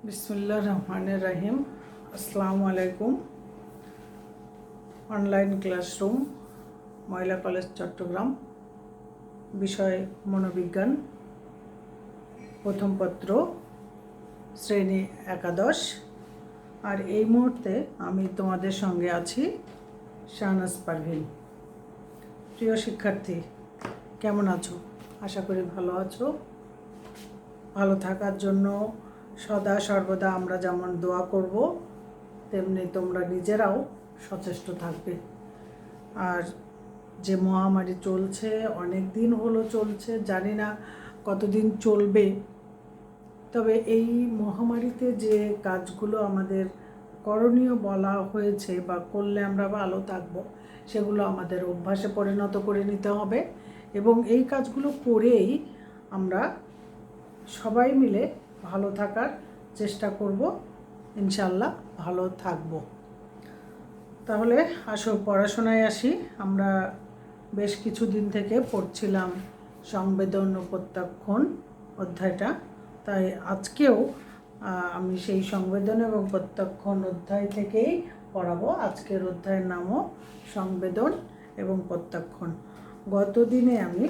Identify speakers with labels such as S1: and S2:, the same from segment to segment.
S1: বিসমিল্লাহির রহমানির রহিম। আসসালামু আলাইকুম। অনলাইন ক্লাসরুম, মহিলা কলেজ, চট্টগ্রাম। বিষয় মনোবিজ্ঞান, প্রথম পত্র, শ্রেণী একাদশ। আর এই মুহূর্তে আমি তোমাদের সঙ্গে আছি শাহনাজ পারভিন। প্রিয় শিক্ষার্থী, কেমন আছো? আশা করি ভালো আছো। ভালো থাকার জন্য সদা সর্বদা আমরা যেমন দোয়া করব, তেমনি তোমরা নিজেরাও সচেষ্ট থাকবে। আর যে মহামারী চলছে, অনেক দিন হলো চলছে, জানি না কতদিন চলবে। তবে এই মহামারীতে যে কাজগুলো আমাদের করণীয় বলা হয়েছে বা করলে আমরা ভালো থাকব, সেগুলো আমাদের অভ্যাসে পরিণত করে নিতে হবে। এবং এই কাজগুলো করেই আমরা সবাই মিলে ভালো থাকার চেষ্টা করব। ইনশাল্লাহ ভালো থাকব। তাহলে আসো পড়াশোনায় আসি। আমরা বেশ কিছুদিন থেকে পড়ছিলাম সংবেদন ও প্রত্যাখ্যান অধ্যায়টা, তাই আজকেও আমি সেই সংবেদন এবং প্রত্যাখ্যান অধ্যায় থেকেই পড়াবো। আজকের অধ্যায়ের নামও সংবেদন এবং প্রত্যাখ্যান। গত দিনে আমি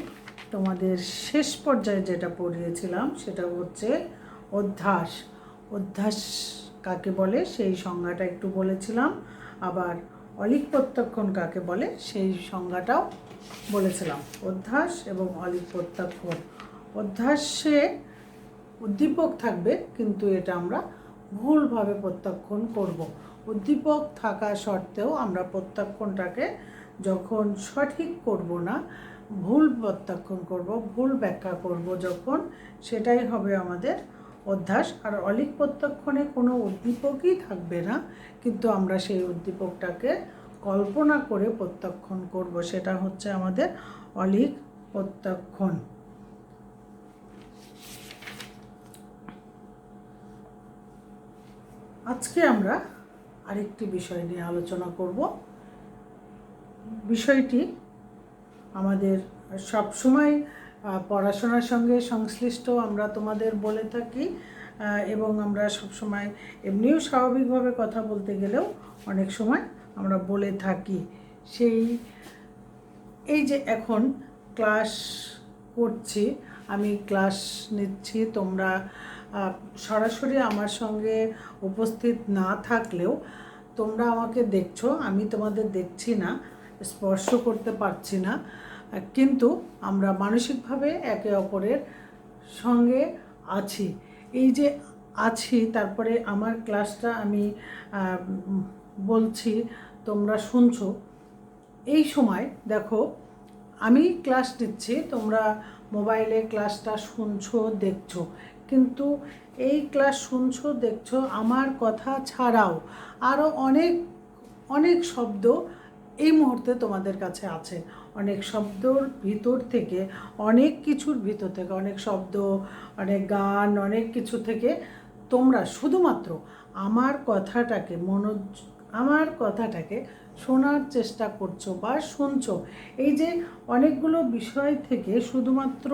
S1: তোমাদের শেষ পর্যায়ে যেটা পড়িয়েছিলাম সেটা হচ্ছে অধ্যাস। অধ্যাস কাকে বলে সেই সংজ্ঞাটা একটু বলেছিলাম, আবার অলিক প্রত্যাখ্যান কাকে বলে সেই সংজ্ঞাটাও বলেছিলাম। অধ্যাস এবং অলিক প্রত্যাখ্যান। অধ্যাসে উদ্দীপক থাকবে, কিন্তু এটা আমরা ভুলভাবে প্রত্যাখ্যান করব। উদ্দীপক থাকা সত্ত্বেও আমরা প্রত্যাখ্যানটাকে যখন সঠিক করব না, ভুল প্রত্যাখ্যান করব, ভুল ব্যাখ্যা করব যখন, সেটাই হবে আমাদের অধ্যাস। আর অলিক প্রত্যাখ্যানে কোনো উদ্দীপকই থাকবে না, কিন্তু আমরা সেই উদ্দীপকটাকে কল্পনা করে প্রত্যাখ্যান করব, সেটা হচ্ছে আমাদের অলিক প্রত্যাখ্যান। আজকে আমরা আরেকটি বিষয় নিয়ে আলোচনা করব। বিষয়টি আমাদের সবসময় পড়াশোনার সঙ্গে সংশ্লিষ্ট, আমরা তোমাদের বলে থাকি, এবং আমরা সবসময় এমনিও স্বাভাবিকভাবে কথা বলতে গেলেও অনেক সময় আমরা বলে থাকি। এই যে এখন ক্লাস করছি, আমি ক্লাস নিচ্ছি, তোমরা সরাসরি আমার সঙ্গে উপস্থিত না থাকলেও তোমরা আমাকে দেখছো, আমি তোমাদের দেখছি না, স্পর্শ করতে পারছি না, কিন্তু আমরা মানসিকভাবে একে অপরের সঙ্গে আছি। এই যে আছি, তারপরে আমার ক্লাসটা আমি বলছি, তোমরা শুনছো। এই সময় দেখো, আমি ক্লাস নিচ্ছি, তোমরা মোবাইলে ক্লাসটা শুনছো, দেখছো, কিন্তু এই ক্লাস শুনছো, দেখছো, আমার কথা ছাড়াও আরও অনেক অনেক শব্দ এই মুহূর্তে তোমাদের কাছে আছে। অনেক শব্দর ভিতর থেকে, অনেক কিছুর ভিতর থেকে, অনেক শব্দ, অনেক গান, অনেক কিছু থেকে তোমরা শুধুমাত্র আমার কথাটাকে শোনার চেষ্টা করছো বা শুনছো। এই যে অনেকগুলো বিষয় থেকে শুধুমাত্র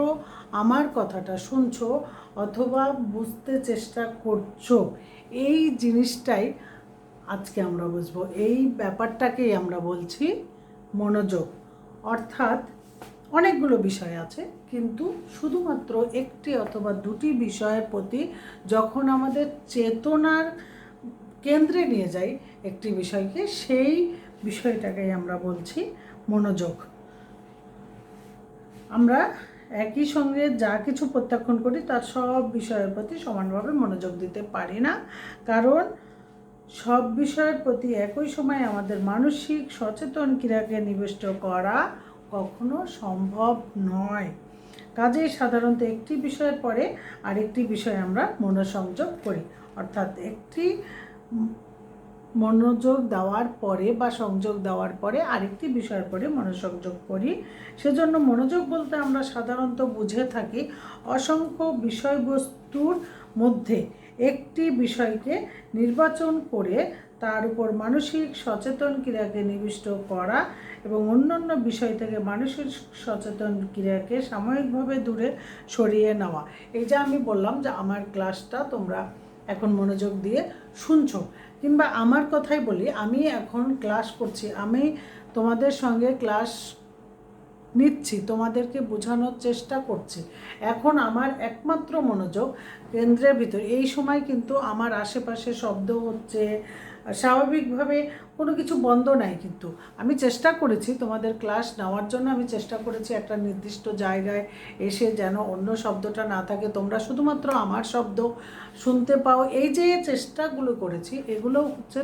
S1: আমার কথাটা শুনছো অথবা বুঝতে চেষ্টা করছো, এই জিনিসটাই আজকে আমরা বুঝবো। এই ব্যাপারটাকেই আমরা বলছি মনোযোগ। অর্থাৎ অনেকগুলো বিষয় আছে, কিন্তু শুধুমাত্র একটি অথবা দুটি বিষয়ের প্রতি যখন আমাদের চেতনার কেন্দ্রে নিয়ে যাই একটি বিষয়কে, সেই বিষয়টাকেই আমরা বলছি মনোযোগ। আমরা একই সঙ্গে যা কিছু প্রত্যাখ্যান করি তার সব বিষয়ের প্রতি সমানভাবে মনোযোগ দিতে পারি না, কারণ সব বিষয়ের প্রতি একই সময় আমাদের মানসিক সচেতন ক্রিয়াকে নিবিষ্ট করা কখনো সম্ভব নয়। কাজেই সাধারণত একটি বিষয়ের পরে আরেকটি বিষয়ে আমরা মনোসংযোগ করি, অর্থাৎ একটি মনোযোগ দেওয়ার পরে বা সংযোগ দেওয়ার পরে আরেকটি বিষয়ের পরে মনোসংযোগ করি। সেজন্য মনোযোগ বলতে আমরা সাধারণত বুঝে থাকি অসংখ্য বিষয়বস্তুর মধ্যে একটি বিষয়কে নির্বাচন করে তার উপর মানসিক সচেতন ক্রিয়াকে নিবিষ্ট করা এবং অন্যান্য বিষয় থেকে মানসিক সচেতন ক্রিয়াকে সাময়িকভাবে দূরে সরিয়ে নেওয়া। এই যে আমি বললাম যে আমার ক্লাসটা তোমরা এখন মনোযোগ দিয়ে শুনছো, কিংবা আমার কথাই বলি, আমি এখন ক্লাস করছি, আমি তোমাদের সঙ্গে ক্লাস নিচ্ছি, তোমাদেরকে বোঝানোর চেষ্টা করছি। এখন আমার একমাত্র মনোযোগ কেন্দ্রের ভিতর। এই সময় কিন্তু আমার আশেপাশে শব্দ হচ্ছে, স্বাভাবিকভাবে কোনো কিছু বন্ধ নাই, কিন্তু আমি চেষ্টা করেছি তোমাদের ক্লাস নেওয়ার জন্য, আমি চেষ্টা করেছি একটা নির্দিষ্ট জায়গায় এসে যেন অন্য শব্দটা না থাকে, তোমরা শুধুমাত্র আমার শব্দ শুনতে পাও। এই যে চেষ্টাগুলো করেছি, এগুলো হচ্ছে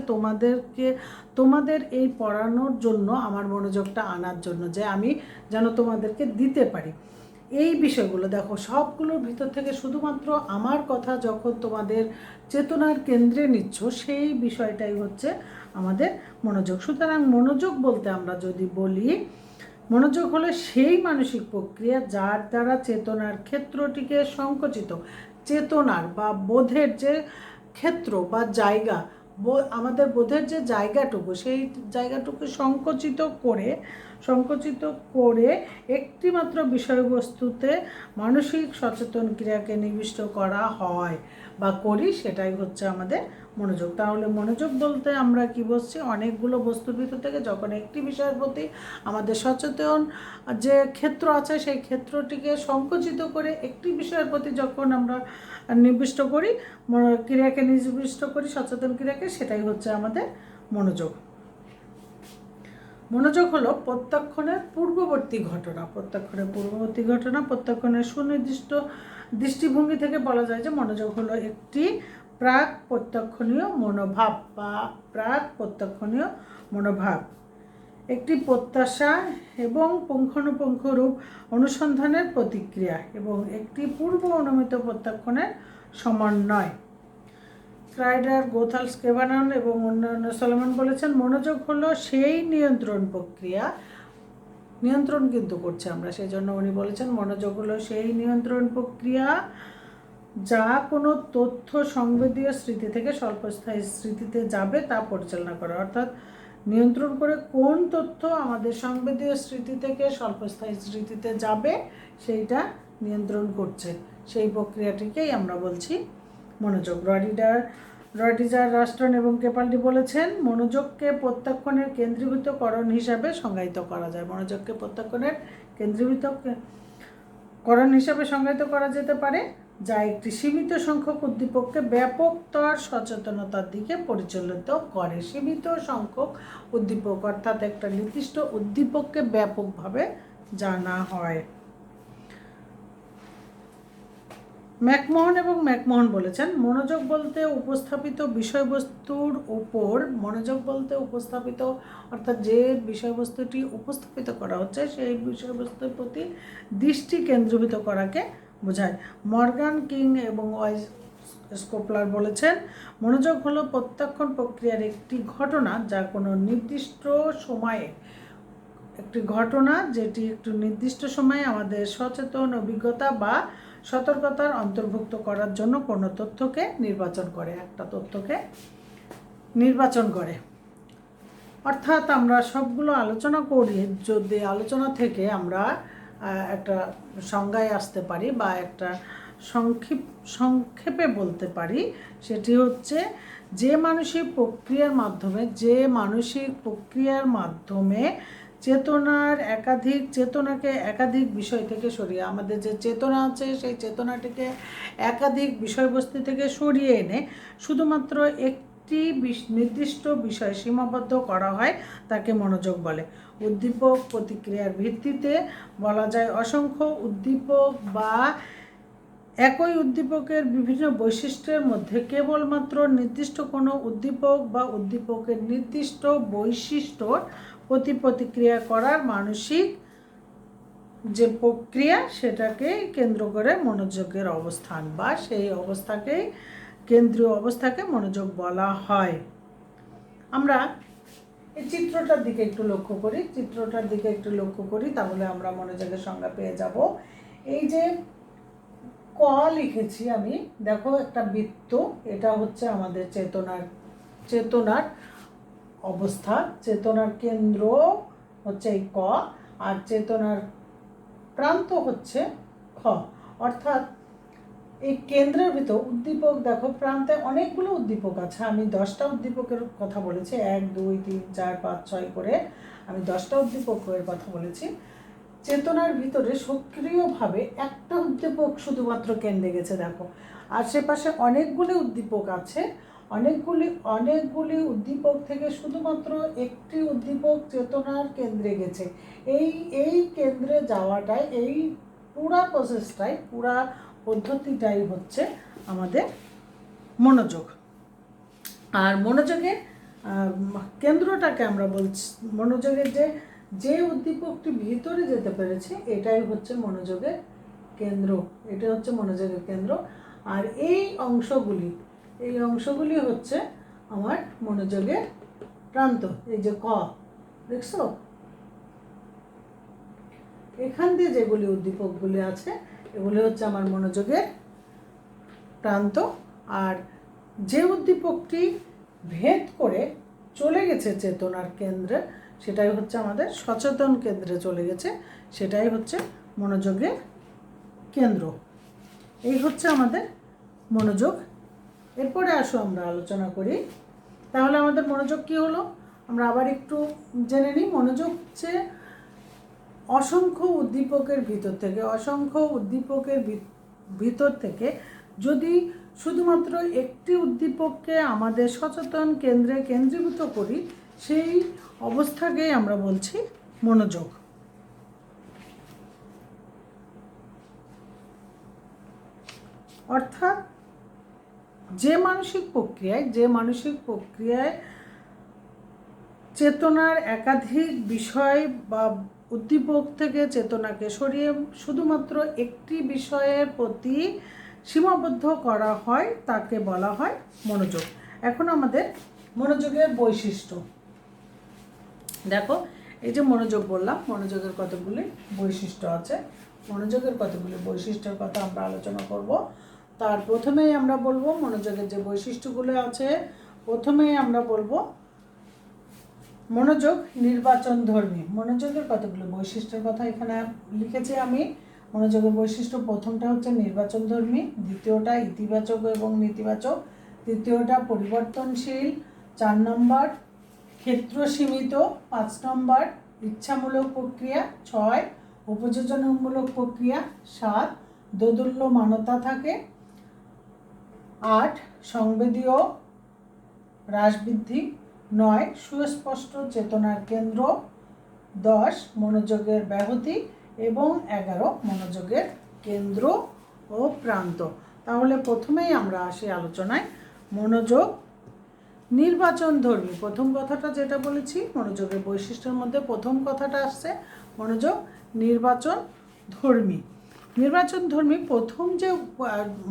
S1: তোমাদের এই পড়ানোর জন্য, আমার মনোযোগটা আনার জন্য, যে আমি যেন তোমাদেরকে দিতে পারি এই বিষয়গুলো। দেখো, সবগুলোর ভিতর থেকে শুধুমাত্র আমার কথা যখন তোমাদের চেতনার কেন্দ্রে নিচ্ছ, সেই বিষয়টাই হচ্ছে আমাদের মনোযোগ। সুতরাং মনোযোগ বলতে আমরা যদি বলি, মনোযোগ হলো সেই মানসিক প্রক্রিয়া যার দ্বারা চেতনার ক্ষেত্রটিকে সংকুচিত, চেতনার বা বোধের যে ক্ষেত্র বা জায়গা, আমাদের বোধের যে জায়গাটুকু, সেই জায়গাটুকু সংকুচিত করে একটিমাত্র বিষয়বস্তুতে মানসিক সচেতন ক্রিয়াকে নিবিষ্ট করা হয় বা করি, সেটাই হচ্ছে আমাদের মনোযোগ। তাহলে মনোযোগ বলতে আমরা কি বলছি, অনেকগুলো বস্তুর ভিতর থেকে যখন একটি বিষয়ের প্রতি আমাদের সচেতন যে ক্ষেত্র আছে, সেই ক্ষেত্রটিকে সংকুচিত করে একটি বিষয়ের প্রতি যখন আমরা নিবিষ্ট করি, ক্রিয়াকে নিবিষ্ট করি, সচেতন ক্রিয়াকে, সেটাই হচ্ছে আমাদের মনোযোগ। মনোযোগ হলো প্রত্যক্ষণের পূর্ববর্তী ঘটনা। প্রত্যক্ষণের সুনির্দিষ্ট দৃষ্টিভঙ্গি থেকে বলা যায় যে মনোযোগ হলো একটি প্রাক প্রত্যক্ষণীয় মনোভাব, একটি প্রত্যাশা এবং পুঙ্খানুপুঙ্খ রূপ অনুসন্ধানের প্রতিক্রিয়া এবং একটি পূর্ব অনুমিত প্রত্যক্ষণের সমন্বয়। ক্রাইডার, গোথাল, স্কেভানন এবং অন্যান্য সলোমন বলেছেন, মনোযোগ হলো সেই নিয়ন্ত্রণ প্রক্রিয়া, নিয়ন্ত্রণ কিন্তু করছে আমরা, সেই জন্য উনি বলেছেন মনোযোগ হলো সেই নিয়ন্ত্রণ প্রক্রিয়া যা কোনো তথ্য সংবেদীয় স্মৃতি থেকে স্বল্পস্থায়ী স্মৃতিতে যাবে তা পরিচালনা করে। অর্থাৎ নিয়ন্ত্রণ করে কোন তথ্য আমাদের সংবেদীয় স্মৃতি থেকে স্বল্পস্থায়ী স্মৃতিতে যাবে, সেইটা নিয়ন্ত্রণ করছে, সেই প্রক্রিয়াটিকেই আমরা বলছি মনোযোগ। রডিজার, রাস্টন এবং কেপাল্ডি বলেছেন, মনোযোগকে প্রত্যক্ষণের কেন্দ্রীভূতকরণ হিসাবে সংজ্ঞায়িত করা যায়। মনোযোগকে প্রত্যক্ষণের কেন্দ্রীভূতকরণ হিসাবে সংজ্ঞায়িত করা যেতে পারে, যা একটি সীমিত সংখ্যক উদ্দীপককে ব্যাপকতর সচেতনতার দিকে পরিচালিত করে। সীমিত সংখ্যক উদ্দীপক, অর্থাৎ একটা নির্দিষ্ট উদ্দীপককে ব্যাপকভাবে জানা হয়। ম্যাকমোহন বলেছেন, মনোযোগ বলতে উপস্থাপিত বিষয়বস্তুর উপর, অর্থাৎ যে বিষয়বস্তুটি উপস্থাপিত করা হচ্ছে সেই বিষয়বস্তুর প্রতি দৃষ্টি কেন্দ্রীভূত করাকে বোঝায়। মর্গান কিং এবং স্কোপলার বলেছেন, মনোযোগ হলো প্রত্যক্ষণ প্রক্রিয়ার একটি ঘটনা যা কোনো নির্দিষ্ট সময়ে, একটি ঘটনা যেটি একটু নির্দিষ্ট সময়ে আমাদের সচেতন অভিজ্ঞতা বা সতর্কতার অন্তর্ভুক্ত করার জন্য কোনো তথ্যকে নির্বাচন করে। অর্থাৎ আমরা সবগুলো আলোচনা করি, যদি আলোচনা থেকে আমরা একটা সংজ্ঞায় আসতে পারি বা একটা সংক্ষেপে বলতে পারি, সেটি হচ্ছে যে মানসিক প্রক্রিয়ার মাধ্যমে চেতনাকে একাধিক বিষয় থেকে সরিয়ে, আমাদের যে চেতনা আছে সেই চেতনাটিকে একাধিক বিষয়বস্তু থেকে সরিয়ে এনে শুধুমাত্র একটি নির্দিষ্ট বিষয় সীমাবদ্ধ করা হয়, তাকে মনোযোগ বলে। উদ্দীপক প্রতিক্রিয়ার ভিত্তিতে বলা যায়, অসংখ্য উদ্দীপক বা একই উদ্দীপকের বিভিন্ন বৈশিষ্ট্যের মধ্যে কেবলমাত্র নির্দিষ্ট কোনো উদ্দীপক বা উদ্দীপকের নির্দিষ্ট বৈশিষ্ট্যর প্রতি প্রতিক্রিয়া করার মানসিক যে প্রক্রিয়া, সেটাকে কেন্দ্র করে মনোযোগের অবস্থান, বা সেই অবস্থাকেই কেন্দ্রীয় অবস্থাকে মনোযোগ বলা হয়। আমরা এই চিত্রটার দিকে একটু লক্ষ্য করি, তাহলে আমরা মনোযোগের সংজ্ঞা পেয়ে যাব। এই যে ক লিখেছি আমি, দেখো একটা বৃত্ত, এটা হচ্ছে আমাদের চেতনার অবস্থা, চেতনার কেন্দ্র হচ্ছে এই ক, আর চেতনার প্রান্ত হচ্ছে খ। অর্থাৎ এই কেন্দ্রের ভিতর উদ্দীপক দেখো, প্রান্তে অনেকগুলো উদ্দীপক আছে। আমি 10টা উদ্দীপকের কথা বলেছি, 1 2 3 4 5 6 করে আমি 10টা উদ্দীপকের কথা বলেছি। চেতনার ভিতরে সক্রিয়ভাবে একটা উদ্দীপক শুধুমাত্র কেন্দ্রে গেছে। দেখো আশেপাশে অনেকগুলি উদ্দীপক আছে, অনেকগুলি উদ্দীপক থেকে শুধুমাত্র একটি উদ্দীপক চেতনার কেন্দ্রে গেছে। এই কেন্দ্রে যাওয়াটাই, এই পুরা প্রসেসটাই, পুরা পদ্ধতিটাই হচ্ছে আমাদের মনোযোগ। আর মনোযোগের কেন্দ্রটাকে আমরা বলছি, মনোযোগের যে উদ্দীপকটি ভিতরে যেতে পেরেছে এটাই হচ্ছে মনোযোগের কেন্দ্র, এটা হচ্ছে মনোযোগের কেন্দ্র। আর এই অংশগুলি হচ্ছে আমার মনোযোগের প্রান্ত। এই যে ক দেখছো, এখান দিয়ে যেগুলি উদ্দীপকগুলি আছে এগুলি হচ্ছে আমার মনোযোগের প্রান্ত। আর যে উদ্দীপকটি ভেদ করে চলে গেছে চেতনার কেন্দ্রে, সেটাই হচ্ছে আমাদের সচেতন কেন্দ্রে চলে গেছে, সেটাই হচ্ছে মনোযোগের কেন্দ্র। এই হচ্ছে আমাদের মনোযোগ। এরপরে আসো আমরা আলোচনা করি, তাহলে আমাদের মনোযোগ কী হলো আমরা আবার একটু জেনে নিই। মনোযোগ হচ্ছে অসংখ্য উদ্দীপকের ভিতর থেকে যদি শুধুমাত্র একটি উদ্দীপককে আমাদের সচেতন কেন্দ্রে কেন্দ্রীভূত করি, সেই অবস্থাকেই আমরা বলছি মনোযোগ। অর্থাৎ যে মানসিক প্রক্রিয়ায় চেতনার একাধিক বিষয় বা উদ্দীপক থেকে চেতনাকে সরিয়ে শুধুমাত্র একটি বিষয়ের প্রতি সীমাবদ্ধ করা হয়, তাকে বলা হয় মনোযোগ। এখন আমাদের মনোযোগের বৈশিষ্ট্য দেখো, এই যে মনোযোগ বললাম, মনোযোগের কতগুলি বৈশিষ্ট্য আছে। মনোযোগের কতগুলি বৈশিষ্ট্যের কথা আমরা আলোচনা করব। তার প্রথমেই আমরা বলবো মনোযোগের যে বৈশিষ্ট্যগুলো আছে, প্রথমেই আমরা বলবো মনোযোগ নির্বাচনধর্মী। মনোযোগের কতগুলো বৈশিষ্ট্যের কথা এখানে লিখেছি আমি। মনোযোগের বৈশিষ্ট্য প্রথমটা হচ্ছে নির্বাচনধর্মী, দ্বিতীয়টা ইতিবাচক এবং নেতিবাচক, তৃতীয়টা পরিবর্তনশীল, 4 নম্বর ক্ষেত্র সীমিত, 5 নম্বর ইচ্ছামূলক প্রক্রিয়া, 6 উপযোজনমূলক প্রক্রিয়া, 7 দোদুল্যমানতা থাকে, 8 সংবেদীয় হ্রাসবৃদ্ধি, 9 সুস্পষ্ট চেতনার কেন্দ্র, 10 মনোযোগের ব্যাহতি এবং 11 মনোযোগের কেন্দ্র ও প্রান্ত। তাহলে প্রথমেই আমরা আসি আলোচনায় মনোযোগ নির্বাচনধর্মী। প্রথম কথাটা যেটা বলেছি, মনোযোগের বৈশিষ্ট্যের মধ্যে প্রথম কথাটা আসছে মনোযোগ নির্বাচনধর্মী। নির্বাচনধর্মী প্রথম যে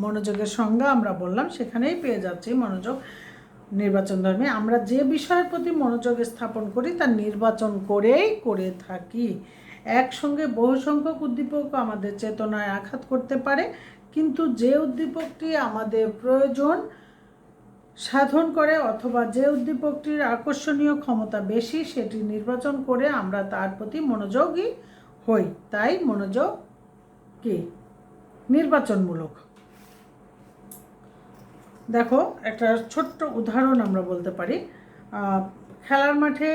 S1: মনোযোগের সংজ্ঞা আমরা বললাম সেখানেই পেয়ে যাচ্ছি মনোযোগ নির্বাচনধর্মী। আমরা যে বিষয়ের প্রতি মনোযোগ স্থাপন করি তা নির্বাচন করেই করে থাকি। একসঙ্গে বহু সংখ্যক উদ্দীপক আমাদের চেতনায় আঘাত করতে পারে, কিন্তু যে উদ্দীপকটি আমাদের প্রয়োজন সাধন করে অথবা যে উদ্দীপকটির আকর্ষণীয় ক্ষমতা বেশি সেটি নির্বাচন করে আমরা তার প্রতি মনোযোগী হই। তাই মনোযোগ কি নির্বাচনমূলক। দেখো একটা ছোট্ট উদাহরণ আমরা বলতে পারি। খেলার মাঠে,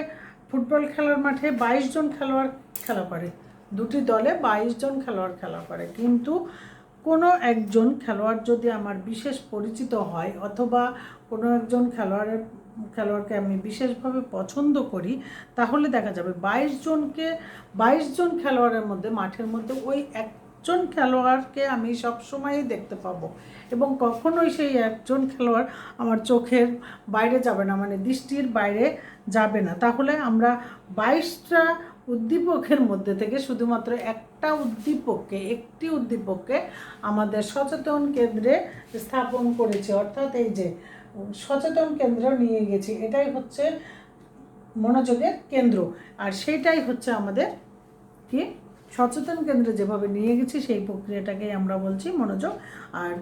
S1: ফুটবল খেলার মাঠে 22 জন খেলোয়াড় খেলা করে, দুটি দলে 22 জন খেলোয়াড় খেলা করে, কিন্তু কোনো একজন খেলোয়াড় যদি আমার বিশেষ পরিচিত হয় অথবা কোনো একজন খেলোয়াড়কে আমি বিশেষভাবে পছন্দ করি, তাহলে দেখা যাবে 22 জন খেলোয়াড়ের মধ্যে মাঠের মধ্যে ওই একজন খেলোয়াড়কে আমি সবসময়ই দেখতে পাবো এবং কখনোই সেই একজন খেলোয়াড় আমার চোখের বাইরে যাবে না, মানে দৃষ্টির বাইরে যাবে না। তাহলে আমরা 22টা উদ্দীপকের মধ্যে থেকে শুধুমাত্র একটি উদ্দীপককে আমাদের সচেতন কেন্দ্রে স্থাপন করেছি, অর্থাৎ এই যে সচেতন কেন্দ্র নিয়ে গেছি, এটাই হচ্ছে মনোযোগের কেন্দ্র। আর সেইটাই হচ্ছে আমাদের কি সচেতন কেন্দ্রে যেভাবে নিয়ে গেছি সেই প্রক্রিয়াটাকেই আমরা বলছি মনোযোগ। আর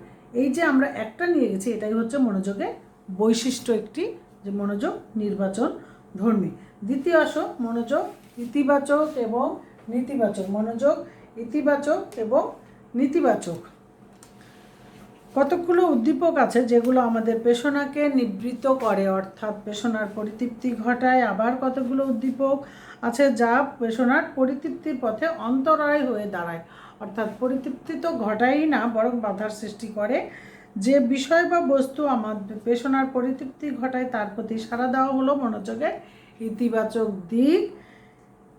S1: এই যে আমরা একটা নিয়ে গেছি এটাই হচ্ছে মনোযোগের বৈশিষ্ট্য একটি, যে মনোযোগ নির্বাচনধর্মী। দ্বিতীয় আসো মনোযোগ ইতিবাচক এবং নেতিবাচক। মনোযোগ ইতিবাচক এবং নেতিবাচক। কতগুলো উদ্দীপক আছে যেগুলো আমাদের পেশনাকে নিবৃত্ত করে, অর্থাৎ পেশনার পরিতৃপ্তি ঘটায়। আবার কতগুলো উদ্দীপক আছে যা পেশনার পরিতৃপ্তির পথে অন্তরায় হয়ে দাঁড়ায়, অর্থাৎ পরিতৃপ্তি তো ঘটায়ই না, বরং বাধার সৃষ্টি করে। যে বিষয় বা বস্তু আমাদের পেশনার পরিতৃপ্তি ঘটায় তার প্রতি সাড়া দেওয়া হলো মনোযোগের ইতিবাচক দিক।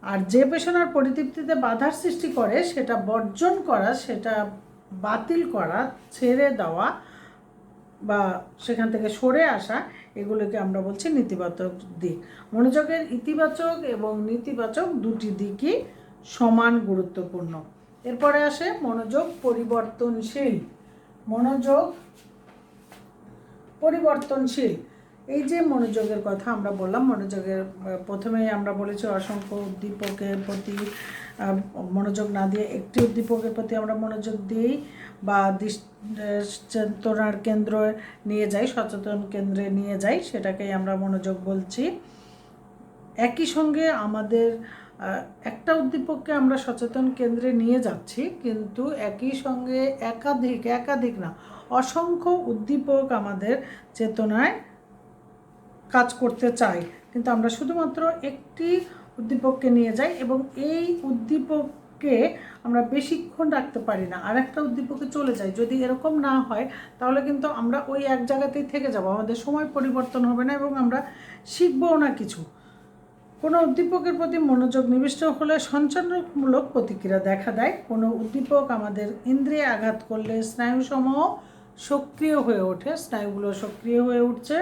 S1: আর যে পেশনার পরিতৃপ্তিতে বাধার সৃষ্টি করে সেটা বর্জন করা, সেটা বাতিল করা, ছেড়ে দেওয়া বা সেখান থেকে সরে আসা, এগুলোকে আমরা বলছি নেতিবাচক দিক। মনোযোগের ইতিবাচক এবং নেতিবাচক দুটি দিকই সমান গুরুত্বপূর্ণ। এরপরে আসে মনোযোগ পরিবর্তনশীল। মনোযোগ পরিবর্তনশীল। এই যে মনোযোগের কথা আমরা বললাম, মনোযোগের প্রথমেই আমরা বলেছি অসংখ্য উদ্দীপকের প্রতি মনোযোগ না দিয়ে একটি উদ্দীপকের প্রতি আমরা মনোযোগ দিই বা চেতনার কেন্দ্রে নিয়ে যাই, সচেতন কেন্দ্রে নিয়ে যাই, সেটাকেই আমরা মনোযোগ বলছি। একই সঙ্গে আমাদের একটা উদ্দীপককে আমরা সচেতন কেন্দ্রে নিয়ে যাচ্ছি, কিন্তু একই সঙ্গে একাধিক না, অসংখ্য উদ্দীপক আমাদের চেতনায় কাজ করতে চাই, কিন্তু আমরা শুধুমাত্র একটি উদ্দীপককে নিয়ে যাই এবং এই উদ্দীপককে আমরা বেশিক্ষণ রাখতে পারি না, আর একটা উদ্দীপকে চলে যাই। যদি এরকম না হয় তাহলে কিন্তু আমরা ওই এক জায়গাতেই থেকে যাব, আমাদের সময় পরিবর্তন হবে না এবং আমরা শিখবও না কিছু। কোনো উদ্দীপকের প্রতি মনোযোগ নিবিষ্ট হলে সঞ্চালনমূলক প্রতিক্রিয়া দেখা দেয়। কোনো উদ্দীপক আমাদের ইন্দ্রিয়ে আঘাত করলে স্নায়ুসমূহ সক্রিয় হয়ে ওঠে, স্নায়ুগুলো সক্রিয় হয়ে উঠছে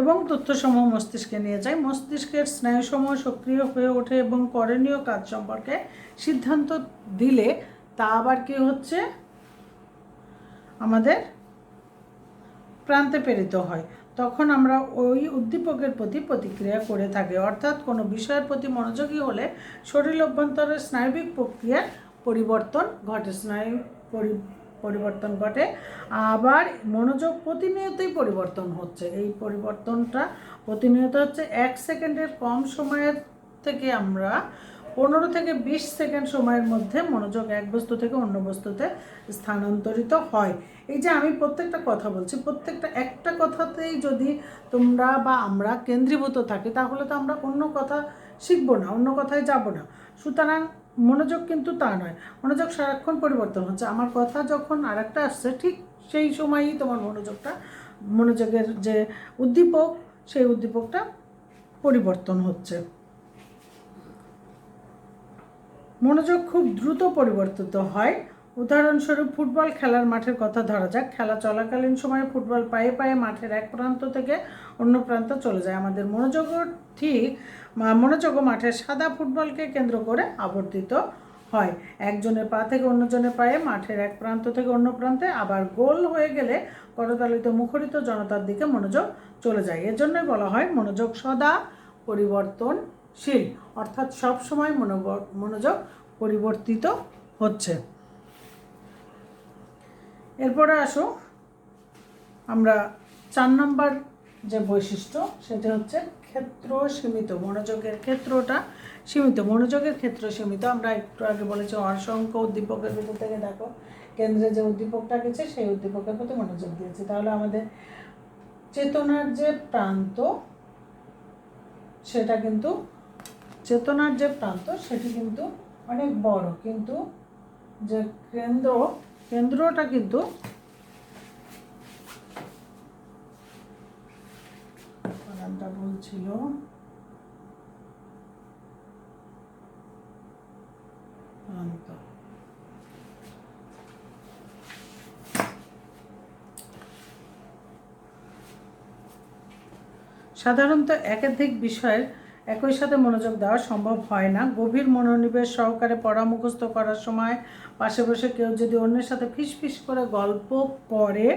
S1: এবং তথ্যসমূহ মস্তিষ্কে নিয়ে যায়। মস্তিষ্কের স্নায়ুসমূহ সক্রিয় হয়ে ওঠে এবং করণীয় কাজ সম্পর্কে সিদ্ধান্ত দিলে তা আবার কি হচ্ছে, আমাদের প্রান্তে প্রেরিত হয়। তখন আমরা ওই উদ্দীপকের প্রতি প্রতিক্রিয়া করে থাকি, অর্থাৎ কোনো বিষয়ের প্রতি মনোযোগী হলে শরীর অভ্যন্তরের স্নায়বিক প্রক্রিয়ার পরিবর্তন ঘটে, পরিবর্তন ঘটে। আবার মনোযোগ প্রতিনিয়তই পরিবর্তন হচ্ছে, এই পরিবর্তনটা প্রতিনিয়ত হচ্ছে। 1 সেকেন্ডের কম সময়ের থেকে আমরা 15 থেকে 20 সেকেন্ড সময়ের মধ্যে মনোযোগ এক বস্তু থেকে অন্য বস্তুতে স্থানান্তরিত হয়। এই যে আমি প্রত্যেকটা কথা বলছি, প্রত্যেকটা একটা কথাতেই যদি তোমরা বা আমরা কেন্দ্রীভূত থাকি তাহলে তো আমরা অন্য কথা শিখবো না, অন্য কথায় যাব না। সুতরাং মনোযোগ কিন্তু তা নয়, মনোযোগ সারাক্ষণ পরিবর্তন হচ্ছে। আমার কথা যখন আর একটা আসছে ঠিক সেই সময়ই তোমার মনোযোগের যে উদ্দীপক, সেই উদ্দীপকটা পরিবর্তন হচ্ছে। মনোযোগ খুব দ্রুত পরিবর্তিত হয়। উদাহরণস্বরূপ ফুটবল খেলার মাঠের কথা ধরা যাক। খেলা চলাকালীন সময়ে ফুটবল পায়ে পায়ে মাঠের এক প্রান্ত থেকে অন্য প্রান্ত চলে যায়। আমাদের মনোযোগও মাঠের সাদা ফুটবলকে কেন্দ্র করে আবর্তিত হয়। একজনের পা থেকে অন্যজনের পায়ে মাঠের এক প্রান্ত থেকে অন্য প্রান্তে, আবার গোল হয়ে গেলে করতালিত মুখরিত জনতার দিকে মনোযোগ চলে যায়। এজন্যই বলা হয় মনোযোগ সদা পরিবর্তনশীল, অর্থাৎ সব সময় মনোযোগ পরিবর্তিত হচ্ছে। এরপরে আসো আমরা 4 নম্বর যে বৈশিষ্ট্য, সেটা হচ্ছে ক্ষেত্র সীমিত। মনোযোগের ক্ষেত্রটা সীমিত, মনোযোগের ক্ষেত্র সীমিত। আমরা একটু আগে বলেছি অসংখ্য উদ্দীপকের ভিতর থেকে দেখো কেন্দ্রে যে উদ্দীপকটা গেছে সেই উদ্দীপকের প্রতি মনোযোগ দিয়েছি, তাহলে আমাদের চেতনার যে প্রান্ত সেটা কিন্তু সেটি কিন্তু অনেক বড়, কিন্তু যে কেন্দ্রটা কিন্তু নামটা বলছিল প্রান্ত। সাধারণত একাধিক বিষয়ের একই সাথে মনোযোগ দেওয়া সম্ভব হয় না। গভীর মনোনিবেশ সহকারে পড়া মুখস্থ করার সময় পাশে বসে কেউ যদি অন্যের সাথে ফিসফিস করে গল্প করে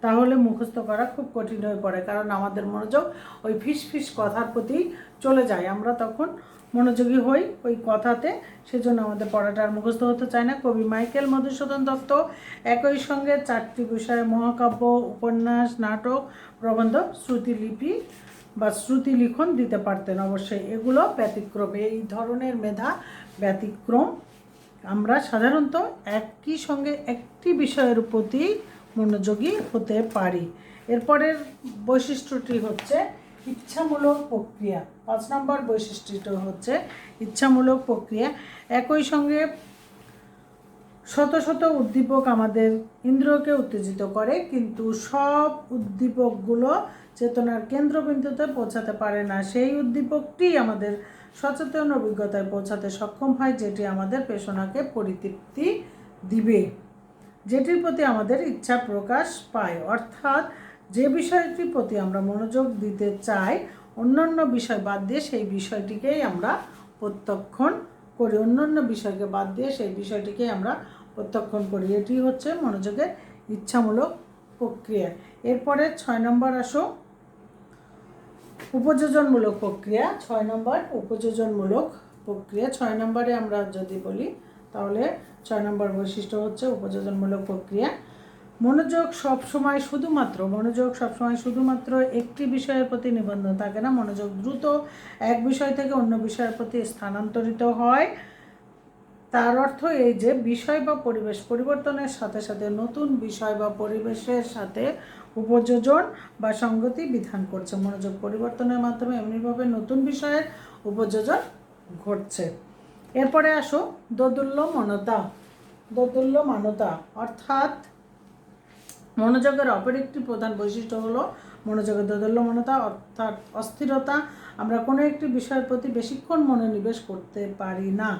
S1: তাহলে মুখস্থ করা খুব কঠিন হয়ে পড়ে, কারণ আমাদের মনোযোগ ওই ফিসফিস কথার প্রতি চলে যায়, আমরা তখন মনোযোগী হই ওই কথাতে, সেজন্য আমাদের পড়াটা আর মুখস্থ হতে চায় না। কবি মাইকেল মধুসূদন দত্ত একই সঙ্গে 4টি বিষয়ে মহাকাব্য, উপন্যাস, নাটক, প্রবন্ধ, শ্রুতিলিপি বা শ্রুতি লিখন দিতে পারতেন। অবশ্যই এগুলো ব্যতিক্রম, এই ধরনের মেধা ব্যতিক্রম আমরা সাধারণত একই সঙ্গে একটি বিষয়ের প্রতি মনোযোগী হতে পারি। এরপরের বৈশিষ্ট্যটি হচ্ছে ইচ্ছামূলক প্রক্রিয়া। 5 নম্বর বৈশিষ্ট্যটি হচ্ছে ইচ্ছামূলক প্রক্রিয়া। একই সঙ্গে শত শত উদ্দীপক আমাদের ইন্দ্রিয়কে উত্তেজিত করে, কিন্তু সব উদ্দীপকগুলো চেতনার কেন্দ্রবিন্দুতে পৌঁছাতে পারে না। সেই উদ্দীপকটি আমাদের সচেতন অভিজ্ঞতায় পৌঁছাতে সক্ষম হয়, যেটি আমাদের পেশনাকে পরিতৃপ্তি দিবে, যেটির প্রতি আমাদের ইচ্ছা প্রকাশ পায়। অর্থাৎ যে বিষয়টির প্রতি আমরা মনোযোগ দিতে চাই, অন্যান্য বিষয় বাদ দিয়ে সেই বিষয়টিকেই আমরা প্রত্যক্ষণ করি, অন্যান্য বিষয়কে বাদ দিয়ে সেই বিষয়টিকেই আমরা প্রত্যক্ষণ করি। এটি হচ্ছে মনোযোগের ইচ্ছামূলক প্রক্রিয়া। এরপরে 6 নম্বর আসো উপযোজনমূলক প্রক্রিয়া। 6 নম্বর উপযোজনমূলক প্রক্রিয়া। 6 নম্বরে আমরা যদি বলি তাহলে 6 নম্বর বৈশিষ্ট্য হচ্ছে উপযোজনমূলক প্রক্রিয়া। মনোযোগ সবসময় শুধুমাত্র একটি বিষয়ের প্রতি নিবদ্ধ থাকে না। মনোযোগ দ্রুত এক বিষয় থেকে অন্য বিষয়ের প্রতি স্থানান্তরিত হয়। তার অর্থ এই যে বিষয় বা পরিবেশ পরিবর্তনের সাথে সাথে নতুন বিষয় বা পরিবেশের সাথে উপযোজন বা সঙ্গতি বিধান করছে। মনোযোগ পরিবর্তনের মাধ্যমে এমনিভাবে নতুন বিষয়ের উপযোজন ঘটছে। এরপরে আসো দোদুল্যমানতা। অর্থাৎ মনোযোগের অপর একটি প্রধান বৈশিষ্ট্য হলো মনোযোগের দোদুল্যমানতা, অর্থাৎ অস্থিরতা। আমরা কোনো একটি বিষয়ের প্রতি বেশিক্ষণ মনোনিবেশ করতে পারি না।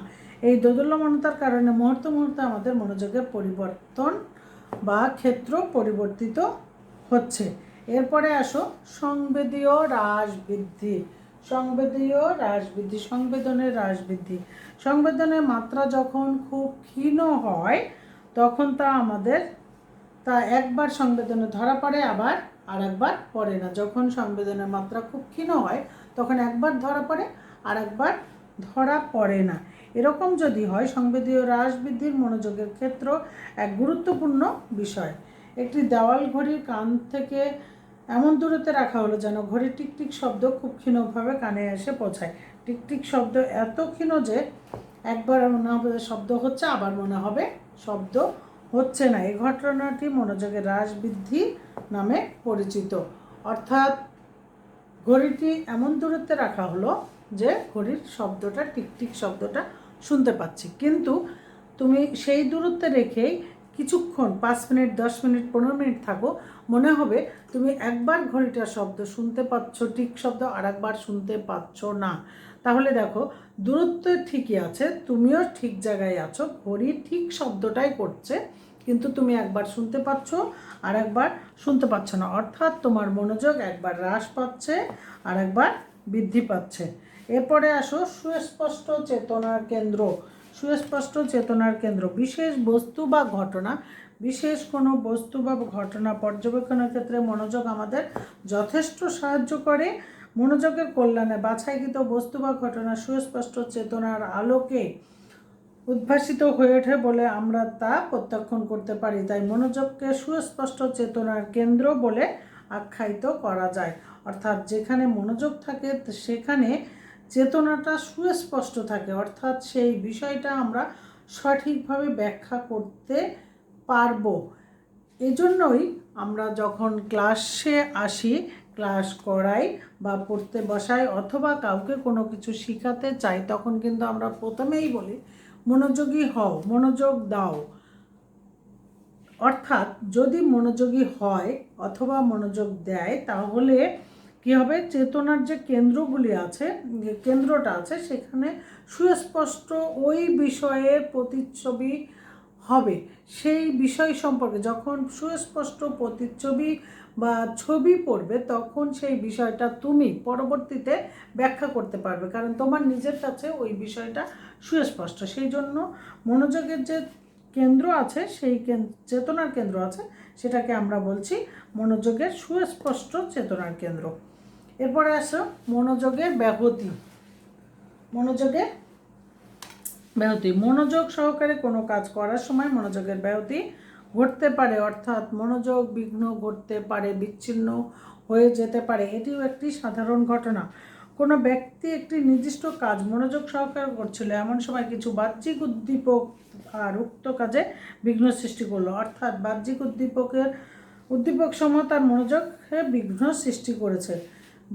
S1: এই দোদুল্যমানতার কারণে মুহূর্তে মুহূর্তে আমাদের মনোযোগের পরিবর্তন বা ক্ষেত্র পরিবর্তিত হচ্ছে। এরপরে আসো সংবেদীয় হ্রাস বৃদ্ধি। সংবেদনের হ্রাস বৃদ্ধি। সংবেদনের মাত্রা যখন খুব ক্ষীণ হয় তখন তা একবার সংবেদনে ধরা পড়ে, আবার আর একবার পড়ে না। যখন সংবেদনের মাত্রা খুব ক্ষীণ হয় তখন একবার ধরা পড়ে, আর একবার ধরা পড়ে না। এরকম যদি হয়, সংবেদীয় হ্রাস বৃদ্ধির মনোযোগের ক্ষেত্র এক গুরুত্বপূর্ণ বিষয়। একটি দেওয়াল ঘড়ির কান থেকে এমন দূরত্বে রাখা হলো যেন ঘড়ির টিকটিক শব্দ খুব ক্ষীণভাবে কানে এসে পৌঁছায়। টিকটিক শব্দ এত ক্ষীণ যে একবার মনে হবে শব্দ হচ্ছে, আবার মনে হবে শব্দ হচ্ছে না। এই ঘটনাটি মনোযোগের হ্রাস বৃদ্ধি নামে পরিচিত। অর্থাৎ ঘড়িটি এমন দূরত্বে রাখা হলো যে ঘড়ির শব্দটা, টিকটিক শব্দটা শুনতে পাচ্ছি, কিন্তু তুমি সেই দূরত্বে রেখেই কিছুক্ষণ 5 মিনিট, 10 মিনিট, 15 মিনিট থাকো, মনে হবে তুমি একবার ঘড়িটার শব্দ শুনতে পাচ্ছ, টিক শব্দ, আর একবার শুনতে পাচ্ছ না। তাহলে দেখো, দূরত্ব ঠিকই আছে, তুমিও ঠিক জায়গায় আছো, ঘড়ি ঠিক শব্দটাই করছে, কিন্তু তুমি একবার শুনতে পাচ্ছ আর একবার শুনতে পাচ্ছ না। অর্থাৎ তোমার মনোযোগ একবার হ্রাস পাচ্ছে আর একবার বৃদ্ধি পাচ্ছে। এরপরে আসো সুস্পষ্ট চেতনার কেন্দ্র। বিশেষ কোনো বস্তু বা ঘটনা পর্যবেক্ষণের ক্ষেত্রে মনোযোগ আমাদের যথেষ্ট সাহায্য করে। মনোযোগের কল্যাণে বাছাইকৃত বস্তু বা ঘটনা সুস্পষ্ট চেতনার আলোকে উদ্ভাসিত হয়ে ওঠে বলে আমরা তা প্রত্যক্ষণ করতে পারি। তাই মনোযোগকে সুস্পষ্ট চেতনার কেন্দ্র বলে আখ্যায়িত করা যায়। অর্থাৎ যেখানে মনোযোগ থাকে সেখানে চেতনাটা সুস্পষ্ট থাকে, অর্থাৎ সেই বিষয়টা আমরা সঠিকভাবে ব্যাখ্যা করতে পারবো। এজন্যই আমরা যখন ক্লাসে আসি, ক্লাস করাই বা পড়তে বসাই অথবা কাউকে কোনো কিছু শেখাতে চাই, তখন কিন্তু আমরা প্রথমেই বলি মনোযোগী হও, মনোযোগ দাও। অর্থাৎ যদি মনোযোগী হয় অথবা মনোযোগ দেয়, তাহলে কী হবে, চেতনার যে কেন্দ্রটা আছে সেখানে সুস্পষ্ট ওই বিষয়ের প্রতিচ্ছবি হবে। সেই বিষয় সম্পর্কে যখন সুস্পষ্ট প্রতিচ্ছবি বা ছবি পড়বে, তখন সেই বিষয়টা তুমি পরবর্তীতে ব্যাখ্যা করতে পারবে, কারণ তোমার নিজের কাছে ওই বিষয়টা সুস্পষ্ট। সেই জন্য মনোযোগের যে কেন্দ্র আছে, সেই চেতনার কেন্দ্র আছে, সেটাকে আমরা বলছি মনোযোগের সুস্পষ্ট চেতনার কেন্দ্র। এরপরে আসো মনোযোগের ব্যাহতি। মনোযোগ সহকারে কোনো কাজ করার সময় মনোযোগের ব্যাহতি ঘটতে পারে, অর্থাৎ মনোযোগ বিঘ্ন ঘটতে পারে, বিচ্ছিন্ন হয়ে যেতে পারে। এটিও একটি সাধারণ ঘটনা। কোনো ব্যক্তি একটি নির্দিষ্ট কাজ মনোযোগ সহকারে করছিল, এমন সময় কিছু বাহ্যিক উদ্দীপক আর উক্ত কাজে বিঘ্ন সৃষ্টি করলো, অর্থাৎ বাহ্যিক উদ্দীপক সমূহ তার মনোযোগে বিঘ্ন সৃষ্টি করেছে।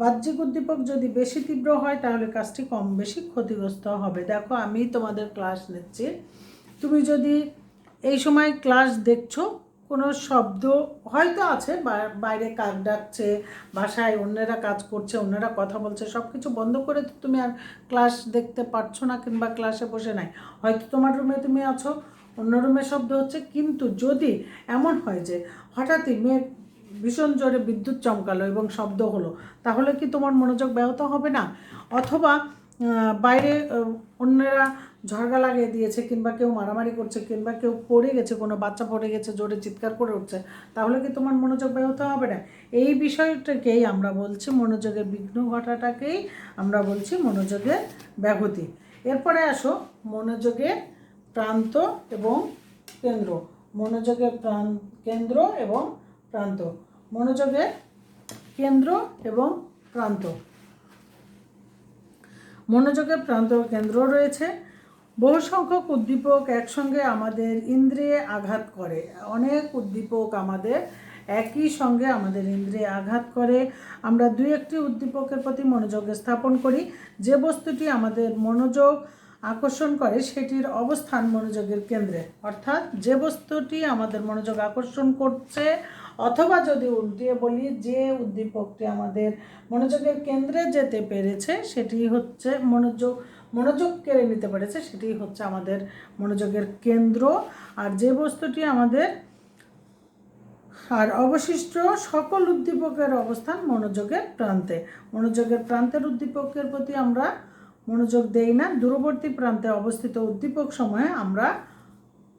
S1: বাহ্যিক উদ্দীপক যদি বেশি তীব্র হয় তাহলে কাজটি কম বেশি ক্ষতিগ্রস্ত হবে। দেখো, আমি তোমাদের ক্লাস নিচ্ছি, তুমি যদি এই সময় ক্লাস দেখছো, কোনো শব্দ হয়তো আছে, বাইরে কাক ডাকছে, বাসায় অন্যেরা কাজ করছে, অন্যেরা কথা বলছে, সব কিছু বন্ধ করে তো তুমি আর ক্লাস দেখতে পারছো না কিংবা ক্লাসে বসে নাই। হয়তো তোমার রুমে তুমি আছো, অন্য রুমে শব্দ হচ্ছে, কিন্তু যদি এমন হয় যে হঠাৎই মেঘ ভীষণ জোরে বিদ্যুৎ চমকালো এবং শব্দ হলো, তাহলে কি তোমার মনোযোগ ব্যাহত হবে না? অথবা বাইরে অন্যরা ঝগড়া লাগিয়ে দিয়েছে, কিংবা কেউ মারামারি করছে, কিংবা কেউ পড়ে গেছে, কোনো বাচ্চা পড়ে গেছে, জোরে চিৎকার করে উঠছে, তাহলে কি তোমার মনোযোগ ব্যাহত হবে না? এই বিষয়টাকেই আমরা বলছি, মনোযোগের বিঘ্ন ঘটাটাকেই আমরা বলছি মনোযোগের ব্যাহতি। এরপরে আসো মনোযোগের প্রান্ত এবং কেন্দ্র। মনোযোগের কেন্দ্র এবং প্রান্ত। মনোযোগের কেন্দ্র এবং প্রান্ত। মনোযোগের প্রান্ত ও কেন্দ্র রয়েছে। বহু সংখ্যক উদ্দীপক একসঙ্গে আমাদের ইন্দ্রিয়ে আঘাত করে। অনেক উদ্দীপক আমাদের একই সঙ্গে আমাদের ইন্দ্রিয়ে আঘাত করে। আমরা দুই একটি উদ্দীপকের প্রতি মনোযোগ স্থাপন করি। যে বস্তুটি আমাদের মনোযোগ আকর্ষণ করে সেটির অবস্থান মনোযোগের কেন্দ্রে। অর্থাৎ যে বস্তুটি আমাদের মনোযোগ আকর্ষণ করছে, অথবা যদি উল্টিয়ে বলি, যে উদ্দীপকটি আমাদের মনোযোগের কেন্দ্রে যেতে পেরেছে সেটি হচ্ছে মনোযোগ কেড়ে নিতে পেরেছে, সেটি হচ্ছে আমাদের মনোযোগের কেন্দ্র। আর যে বস্তুটি আমাদের অবশিষ্ট সকল উদ্দীপকের অবস্থান মনোযোগের প্রান্তে। মনোযোগের প্রান্তের উদ্দীপকের প্রতি আমরা মনোযোগ দেই না। দূরবর্তী প্রান্তে অবস্থিত উদ্দীপক সময়ে আমরা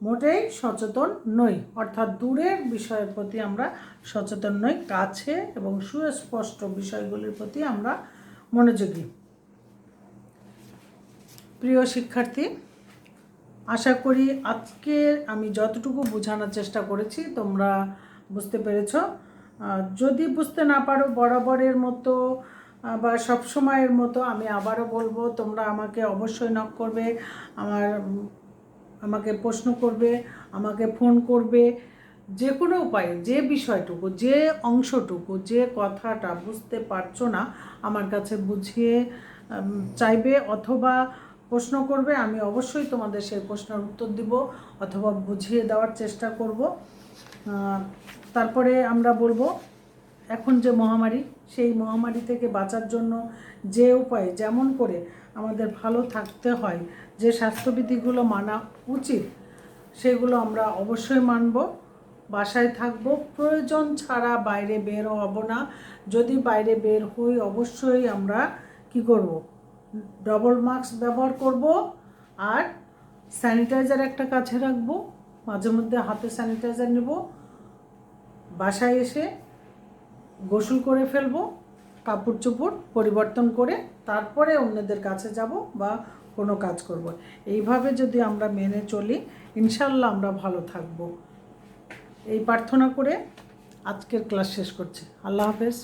S1: মোটেই সচেতন নই, অর্থাৎ দূরের বিষয়ের প্রতি আমরা সচেতন নই, কাছে এবং সুস্পষ্ট বিষয়গুলির প্রতি আমরা মনোযোগী। প্রিয় শিক্ষার্থী, আশা করি আজকে আমি যতটুকু বোঝানোর চেষ্টা করেছি তোমরা বুঝতে পেরেছ। যদি বুঝতে না পারো, বরাবরের মতো বা সব সময়ের মতো আমি আবারও বলবো, তোমরা আমাকে অবশ্যই নক করবে, আমাকে প্রশ্ন করবে, আমাকে ফোন করবে। যে কোনো উপায়ে যে বিষয়টুকু, যে অংশটুকু, যে কথাটা বুঝতে পারছো না আমার কাছে বুঝিয়ে চাইবে অথবা প্রশ্ন করবে। আমি অবশ্যই তোমাদের সেই প্রশ্নের উত্তর দিব অথবা বুঝিয়ে দেওয়ার চেষ্টা করব। তারপরে আমরা বলবো, এখন যে মহামারী, সেই মহামারী থেকে বাঁচার জন্য যে উপায়ে, যেমন করে আমাদের ভালো থাকতে হয়, যে স্বাস্থ্যবিধিগুলো মানা উচিত, সেগুলো আমরা অবশ্যই মানব। বাসায় থাকব, প্রয়োজন ছাড়া বাইরে বের হব না। যদি বাইরে বের হই অবশ্যই আমরা কি করব, ডবল মাস্ক ব্যবহার করব, আর স্যানিটাইজার একটা কাছে রাখবো, মাঝে মধ্যে হাতে স্যানিটাইজার নেব, বাসায় এসে গোসল করে ফেলবো, কাপড় চোপড় পরিবর্তন করে তারপরে অন্যদের কাছে যাব বা কোনো কাজ করব। এইভাবে যদি আমরা মেনে চলি, ইনশাল্লাহ আমরা ভালো থাকব। এই প্রার্থনা করে আজকের ক্লাস শেষ করছি। আল্লাহ হাফেজ।